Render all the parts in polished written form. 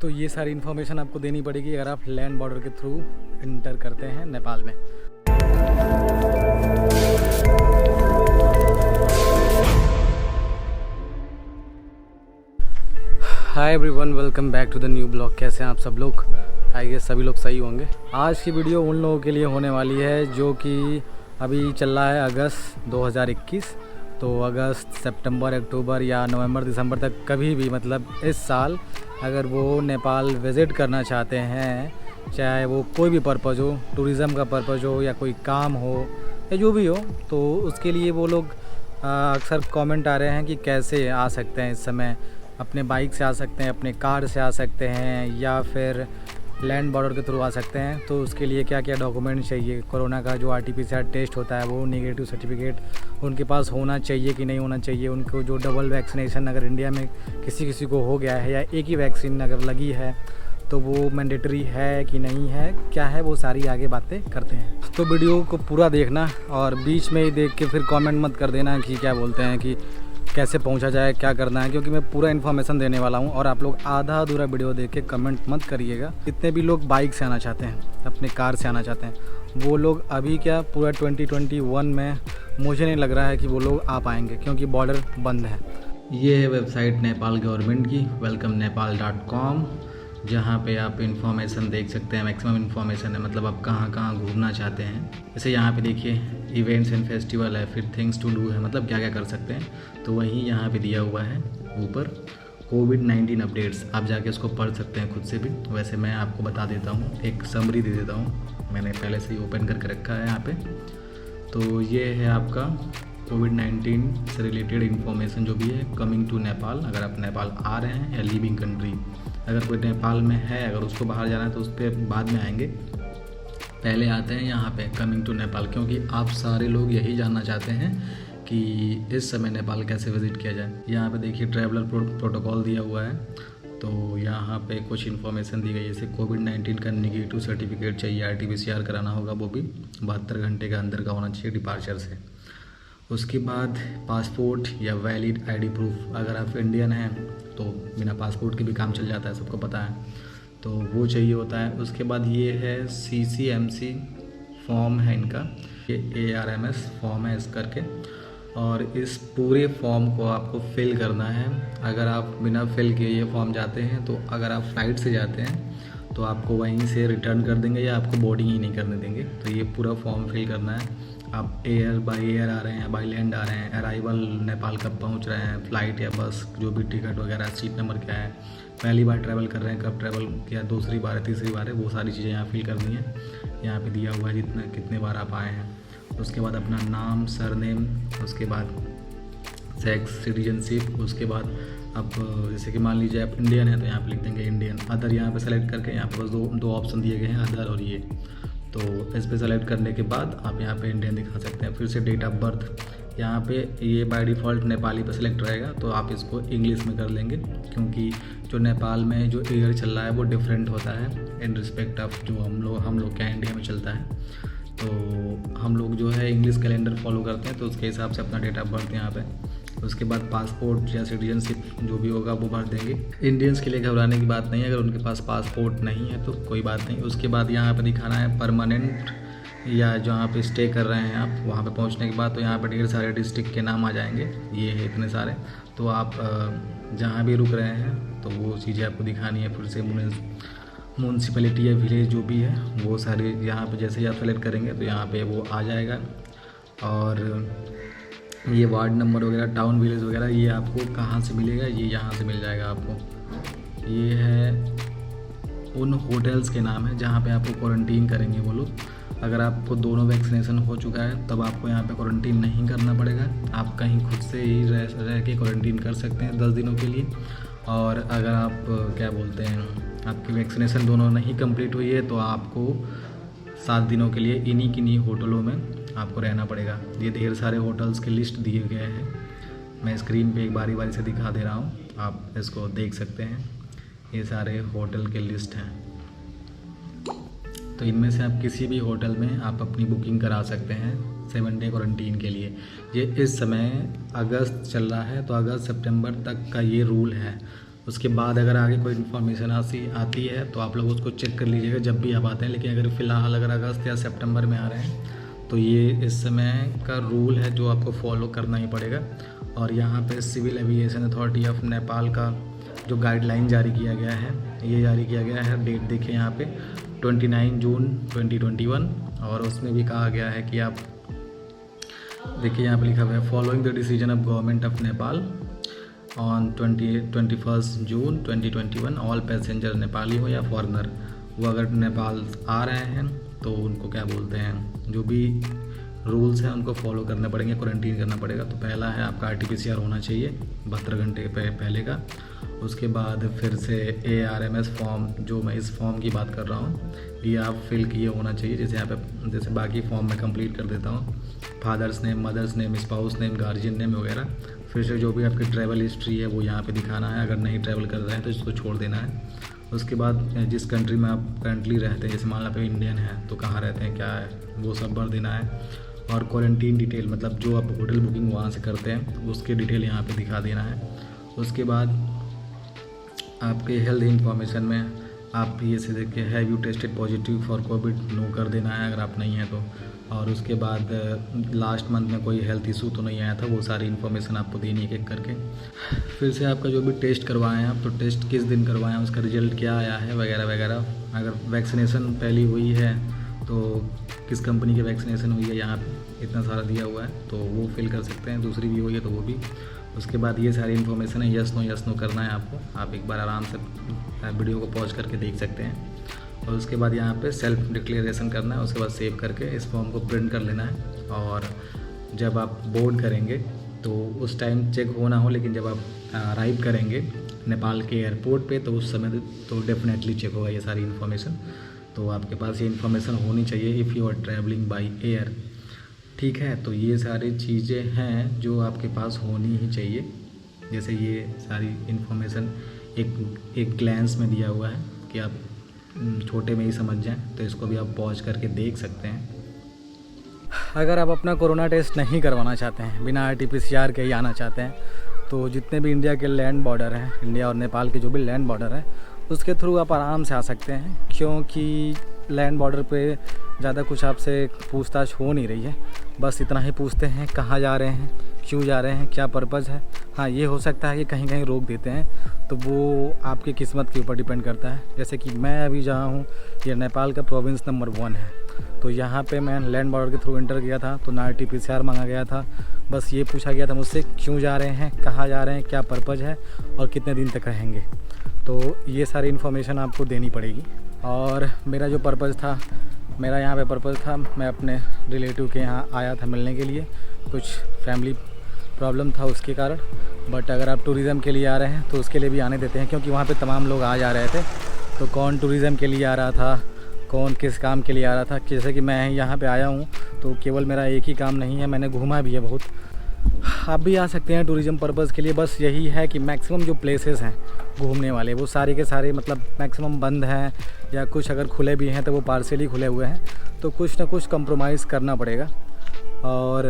तो ये सारी इन्फॉर्मेशन आपको देनी पड़ेगी अगर आप लैंड बॉर्डर के थ्रू इंटर करते हैं नेपाल में। Hi everyone, welcome back to the new blog. कैसे हैं आप सब लोग? आई गेस सभी लोग सही होंगे। आज की वीडियो उन लोगों के लिए होने वाली है जो कि अभी चल रहा है अगस्त 2021। तो अगस्त, सितंबर, अक्टूबर या नवंबर, दिसंबर तक कभी भी, मतलब इस साल अगर वो नेपाल विज़िट करना चाहते हैं, चाहे वो कोई भी पर्पज़ हो, टूरिज़म का पर्पज़ हो या कोई काम हो या जो भी हो, तो उसके लिए वो लोग अक्सर कमेंट आ रहे हैं कि कैसे आ सकते हैं। इस समय अपने बाइक से आ सकते हैं, अपने कार से आ सकते हैं या फिर लैंड बॉर्डर के थ्रू आ सकते हैं। तो उसके लिए क्या क्या डॉक्यूमेंट चाहिए, कोरोना का जो RT-PCR टेस्ट होता है वो नेगेटिव सर्टिफिकेट उनके पास होना चाहिए कि नहीं होना चाहिए, उनको जो डबल वैक्सीनेशन अगर इंडिया में किसी को हो गया है या एक ही वैक्सीन अगर लगी है तो वो मैंडेटरी है कि नहीं है, क्या है, वो सारी आगे बातें करते हैं। तो वीडियो को पूरा देखना और बीच में ही देख के फिर कमेंट मत कर देना कि क्या बोलते हैं कि कैसे पहुंचा जाए, क्या करना है, क्योंकि मैं पूरा इन्फॉर्मेशन देने वाला हूं और आप लोग आधा अधूरा वीडियो देख के कमेंट मत करिएगा। जितने भी लोग बाइक से आना चाहते हैं, अपने कार से आना चाहते हैं, वो लोग अभी क्या पूरा 2021 में मुझे नहीं लग रहा है कि वो लोग आ पाएंगे, क्योंकि बॉर्डर बंद है। ये है वेबसाइट नेपाल गवर्नमेंट की, welcomenepal.com, जहाँ पे आप इन्फॉर्मेशन देख सकते हैं। मैक्सिमम इन्फॉर्मेशन है, मतलब आप कहाँ कहाँ घूमना चाहते हैं। जैसे यहाँ पे देखिए इवेंट्स एंड फेस्टिवल है, फिर थिंग्स टू डू है, मतलब क्या क्या कर सकते हैं। तो वही यहाँ पे दिया हुआ है ऊपर, कोविड-19 अपडेट्स, आप जाके उसको पढ़ सकते हैं खुद से भी। वैसे मैं आपको बता देता हूँ, एक समरी दे देता हूँ, मैंने पहले से ही ओपन करके रखा है यहाँ पे। तो ये है आपका कोविड-19 से रिलेटेड इन्फॉर्मेशन जो भी है, कमिंग टू नेपाल, अगर आप नेपाल आ रहे हैं, या लीविंग कंट्री, अगर कोई नेपाल में है, अगर उसको बाहर जाना है तो उस पर बाद में आएंगे। पहले आते हैं यहाँ पे कमिंग टू नेपाल, क्योंकि आप सारे लोग यही जानना चाहते हैं कि इस समय नेपाल कैसे विज़िट किया जाए। यहाँ पे देखिए ट्रैवलर प्रोटोकॉल दिया हुआ है। तो यहाँ पे कुछ इन्फॉर्मेशन दी गई है, जैसे कोविड-19 का नेगेटिव सर्टिफिकेट चाहिए, RT-PCR कराना होगा, वो भी 72 घंटे के अंदर का होना चाहिए डिपार्चर से। उसके बाद पासपोर्ट या वैलिड ID प्रूफ, अगर आप इंडियन हैं तो बिना पासपोर्ट के भी काम चल जाता है, सबको पता है, तो वो चाहिए होता है। उसके बाद ये है CCMC फॉर्म है इनका, ये ARMS फॉर्म है इस करके, और इस पूरे फॉर्म को आपको फिल करना है। अगर आप बिना फिल किए ये फॉर्म जाते हैं, तो अगर आप फ्लाइट से जाते हैं तो आपको वहीं से रिटर्न कर देंगे या आपको बोर्डिंग ही नहीं करने देंगे। तो ये पूरा फॉर्म फिल करना है। आप बाई एयर आ रहे हैं, बाई लैंड आ रहे हैं, अराइवल नेपाल कब पहुंच रहे हैं, फ़्लाइट या बस, जो भी टिकट वगैरह, सीट नंबर क्या है, पहली बार ट्रैवल कर रहे हैं, कब ट्रैवल किया, दूसरी बार है, तीसरी बार है, वो सारी चीज़ें यहाँ फिल करनी है। यहाँ पे दिया हुआ है कितने बार आप आए हैं। उसके बाद अपना नाम, सरनेम, उसके बाद सेक्स, सिटीजनशिप, उसके बाद आप जैसे कि मान लीजिए आप इंडियन हैं तो यहाँ पे लिख देंगे इंडियन। अदर यहाँ पे सेलेक्ट करके, यहाँ पर बस दो ऑप्शन दिए गए हैं, अदर और ये। तो इस पे सेलेक्ट करने के बाद आप यहाँ पे इंडियन दिखा सकते हैं। फिर से डेट ऑफ बर्थ, यहाँ पे ये बाय डिफ़ॉल्ट नेपाली पे सेलेक्ट रहेगा, तो आप इसको इंग्लिश में कर लेंगे, क्योंकि जो नेपाल में जो ईयर चल रहा है वो डिफरेंट होता है इन रिस्पेक्ट ऑफ जो हम लोग क्या इंडिया में चलता है। तो हम लोग जो है इंग्लिश कैलेंडर फॉलो करते हैं, तो उसके हिसाब से अपना डेट ऑफ बर्थ यहाँ पे। उसके बाद पासपोर्ट या सिटीजनशिप जो भी होगा वो भर देंगे। इंडियंस के लिए घबराने की बात नहीं है, अगर उनके पास पासपोर्ट नहीं है तो कोई बात नहीं। उसके बाद यहाँ पे दिखाना है परमानेंट, या जहाँ पे स्टे कर रहे हैं आप, वहाँ पे पहुँचने के बाद तो यहाँ पे ढेर सारे डिस्ट्रिक्ट के नाम आ जाएंगे, ये है इतने सारे। तो आप जहाँ भी रुक रहे हैं तो वो चीज़ें आपको दिखानी है। फिर से म्यूनसिपैलिटी या विलेज जो भी है वो सारे यहाँ पे जैसे ही आप सेलेक्ट करेंगे तो यहाँ पे वो आ जाएगा। और ये वार्ड नंबर वगैरह, टाउन विलेज वगैरह, ये आपको कहाँ से मिलेगा, ये यहाँ से मिल जाएगा आपको। ये है उन होटल्स के नाम है जहाँ पे आपको क्वारंटीन करेंगे वो लोग। अगर आपको दोनों वैक्सीनेशन हो चुका है तब आपको यहाँ पे क्वारंटीन नहीं करना पड़ेगा, आप कहीं खुद से ही रह के क्वारंटीन कर सकते हैं 10 दिनों के लिए। और अगर आप क्या बोलते हैं, आपकी वैक्सीनेशन दोनों नहीं कंप्लीट हुई है तो आपको 7 दिनों के लिए इन्हीं होटलों में आपको रहना पड़ेगा। ये ढेर सारे होटल्स की लिस्ट दिए गए हैं, मैं स्क्रीन पे एक बारी से दिखा दे रहा हूँ, आप इसको देख सकते हैं। ये सारे होटल के लिस्ट हैं, तो इनमें से आप किसी भी होटल में आप अपनी बुकिंग करा सकते हैं 7 डे क्वारंटीन के लिए। ये इस समय अगस्त चल रहा है, तो अगस्त सितंबर तक का ये रूल है। उसके बाद अगर आगे कोई इन्फॉर्मेशन आती है तो आप लोग उसको चेक कर लीजिएगा जब भी आप आते हैं। लेकिन अगर फ़िलहाल अगर अगस्त या सितंबर में आ रहे हैं तो ये इस समय का रूल है जो आपको फॉलो करना ही पड़ेगा। और यहाँ पे civil aviation authority of Nepal का जो गाइडलाइन जारी किया गया है, ये जारी किया गया है, डेट देखिए यहाँ पे 29 जून 2021। और उसमें भी कहा गया है कि आप देखिए यहाँ पे लिखा हुआ है following the decision of government of Nepal on 21 June 2021 all passenger Nepali हो या फॉरेनर, वो अगर नेपाल आ रहे हैं तो उनको क्या बोलते हैं, जो भी रूल्स हैं उनको फॉलो करने पड़ेंगे, क्वारंटीन करना पड़ेगा। तो पहला है आपका RT-PCR होना चाहिए 72 घंटे पहले का। उसके बाद फिर से ARMS फॉर्म, जो मैं इस फॉर्म की बात कर रहा हूँ, ये आप फिल किए होना चाहिए। जैसे यहाँ पे जैसे बाकी फॉर्म मैं कंप्लीट कर देता हूँ, father's name, mother's name, spouse name, guardian name वगैरह। फिर से जो भी आपकी ट्रैवल हिस्ट्री है वो यहाँ पे दिखाना है, अगर नहीं ट्रैवल कर रहे हैं तो इसको छोड़ देना है। उसके बाद जिस कंट्री में आप करंटली रहते हैं, जैसे मान लो आप इंडियन हैं तो कहाँ रहते हैं, क्या है, वो सब भर देना है। और क्वारंटीन डिटेल, मतलब जो आप होटल बुकिंग वहाँ से करते हैं उसके डिटेल यहाँ पे दिखा देना है। उसके बाद आपके हेल्थ इंफॉर्मेशन में आप ये से देखिए have you tested positive for COVID, no कर देना है अगर आप नहीं हैं तो। और उसके बाद लास्ट मंथ में कोई हेल्थ इशू तो नहीं आया था, वो सारी इन्फॉर्मेशन आपको देनी है एक करके। फिर से आपका जो भी टेस्ट करवाएं हैं आप, तो टेस्ट किस दिन करवाएं, उसका रिजल्ट क्या आया है वगैरह वगैरह। अगर वैक्सीनेशन पहली हुई है तो किस कंपनी की वैक्सीनेशन हुई है, यहाँ इतना सारा दिया हुआ है तो वो फिल कर सकते हैं। दूसरी भी हुई है तो वो भी। उसके बाद ये सारी इन्फॉर्मेशन है, यस नो करना है आपको। आप एक बार आराम से वीडियो को पॉज करके देख सकते हैं। और उसके बाद यहाँ पे सेल्फ डिक्लेरेशन करना है। उसके बाद सेव करके इस फॉर्म को प्रिंट कर लेना है। और जब आप बोर्ड करेंगे तो उस टाइम चेक होना हो, लेकिन जब आप अराइव करेंगे नेपाल के एयरपोर्ट पे तो उस समय तो डेफिनेटली चेक होगा ये सारी इन्फॉर्मेशन। तो आपके पास ये इन्फॉर्मेशन होनी चाहिए if you are travelling by air, ठीक है। तो ये सारी चीज़ें हैं जो आपके पास होनी ही चाहिए। जैसे ये सारी इन्फॉर्मेशन एक ग्लैंस में दिया हुआ है कि आप छोटे में ही समझ जाएं, तो इसको भी आप पॉज करके देख सकते हैं। अगर आप अपना कोरोना टेस्ट नहीं करवाना चाहते हैं, बिना RT-PCR के ही आना चाहते हैं, तो जितने भी इंडिया के लैंड बॉर्डर हैं, इंडिया और नेपाल के जो भी लैंड बॉर्डर हैं, उसके थ्रू आप आराम से आ सकते हैं। क्योंकि लैंड बॉर्डर पे ज़्यादा कुछ आपसे पूछताछ हो नहीं रही है, बस इतना ही पूछते हैं कहाँ जा रहे हैं, क्यों जा रहे हैं, क्या पर्पज़ है। हाँ, ये हो सकता है कि कहीं कहीं रोक देते हैं, तो वो आपकी किस्मत के ऊपर डिपेंड करता है। जैसे कि मैं अभी जहाँ हूँ ये नेपाल का प्रोविंस नंबर 1 है, तो यहाँ पे मैं लैंड बॉर्डर के थ्रू इंटर किया था तो ना RT-PCR मांगा गया था, बस ये पूछा गया था मुझसे क्यों जा रहे हैं, कहाँ जा रहे हैं, क्या पर्पज़ है और कितने दिन तक रहेंगे। तो ये सारी इन्फॉर्मेशन आपको देनी पड़ेगी। और मेरा जो पर्पज़ था, मेरा यहाँ पे पर्पज़ था, मैं अपने रिलेटिव के यहाँ आया था मिलने के लिए, कुछ फैमिली प्रॉब्लम था उसके कारण। बट अगर आप टूरिज़म के लिए आ रहे हैं तो उसके लिए भी आने देते हैं, क्योंकि वहाँ पे तमाम लोग आ जा रहे थे। तो कौन टूरिज़म के लिए आ रहा था, कौन किस काम के लिए आ रहा था। जैसे कि मैं यहाँ पे आया हूँ तो केवल मेरा एक ही काम नहीं है, मैंने घूमा भी है बहुत। आप भी आ सकते हैं टूरिज़म पर्पज़ के लिए। बस यही है कि मैक्सिमम जो प्लेसेस हैं घूमने वाले वो सारे के सारे मतलब मैक्सिमम बंद हैं, या कुछ अगर खुले भी हैं तो वो पार्शियली खुले हुए हैं, तो कुछ ना कुछ कंप्रोमाइज़ करना पड़ेगा। और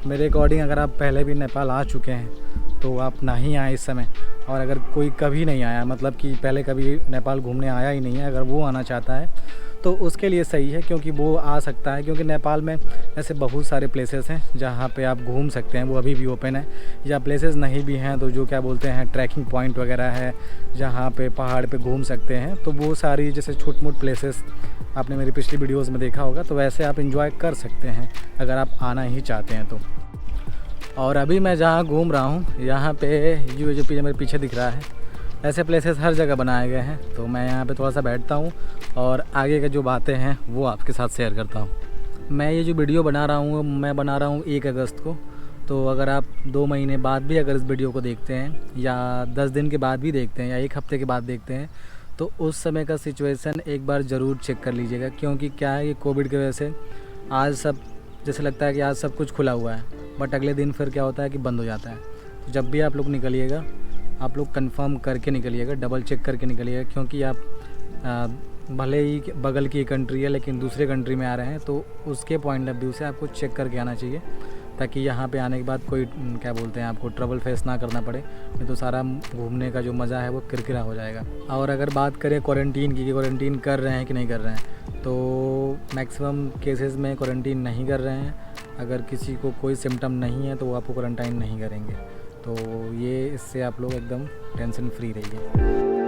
मेरे अकॉर्डिंग अगर आप पहले भी नेपाल आ चुके हैं तो आप ना ही आए इस समय। और अगर कोई कभी नहीं आया, मतलब कि पहले कभी नेपाल घूमने आया ही नहीं है, अगर वो आना चाहता है तो उसके लिए सही है, क्योंकि वो आ सकता है। क्योंकि नेपाल में ऐसे बहुत सारे प्लेसेस हैं जहाँ पे आप घूम सकते हैं, वो अभी भी ओपन है। या प्लेसेस नहीं भी हैं तो जो क्या बोलते हैं ट्रैकिंग पॉइंट वगैरह है जहाँ पे पहाड़ पे घूम सकते हैं, तो वो सारी जैसे छोट मोट प्लेसेस आपने मेरी पिछली वीडियोज़ में देखा होगा, तो वैसे आप इंजॉय कर सकते हैं अगर आप आना ही चाहते हैं तो। और अभी मैं जहाँ घूम रहा हूँ यहाँ पे ये जो मेरे पीछे दिख रहा है, ऐसे प्लेसेस हर जगह बनाए गए हैं। तो मैं यहाँ पे थोड़ा सा बैठता हूँ और आगे के जो बातें हैं वो आपके साथ शेयर करता हूँ। मैं ये जो वीडियो बना रहा हूँ मैं बना रहा हूँ 1 अगस्त को। तो अगर आप 2 महीने बाद भी अगर इस वीडियो को देखते हैं, या 10 दिन के बाद भी देखते हैं, या 1 हफ्ते के बाद देखते हैं, तो उस समय का सिचुएशन एक बार ज़रूर चेक कर लीजिएगा। क्योंकि क्या है, ये कोविड की वजह से आज सब जैसे लगता है कि आज सब कुछ खुला हुआ है, बट अगले दिन फिर क्या होता है कि बंद हो जाता है। तो जब भी आप लोग निकलिएगा, आप लोग कंफर्म करके निकलिएगा, डबल चेक करके निकलिएगा। क्योंकि आप भले ही बगल की कंट्री है लेकिन दूसरे कंट्री में आ रहे हैं, तो उसके पॉइंट ऑफ व्यू से आपको चेक करके आना चाहिए। ताकि यहाँ पे आने के बाद कोई क्या बोलते हैं आपको ट्रबल फेस ना करना पड़े, नहीं तो सारा घूमने का जो मज़ा है वो किरकिरा हो जाएगा। और अगर बात करें क्वारंटीन की कि क्वारंटीन कर रहे हैं कि नहीं कर रहे हैं, तो मैक्सिमम केसेस में क्वारंटीन नहीं कर रहे हैं। अगर किसी को कोई सिम्टम नहीं है तो वो आपको क्वारंटाइन नहीं करेंगे। तो ये इससे आप लोग एकदम टेंशन फ्री रहिए।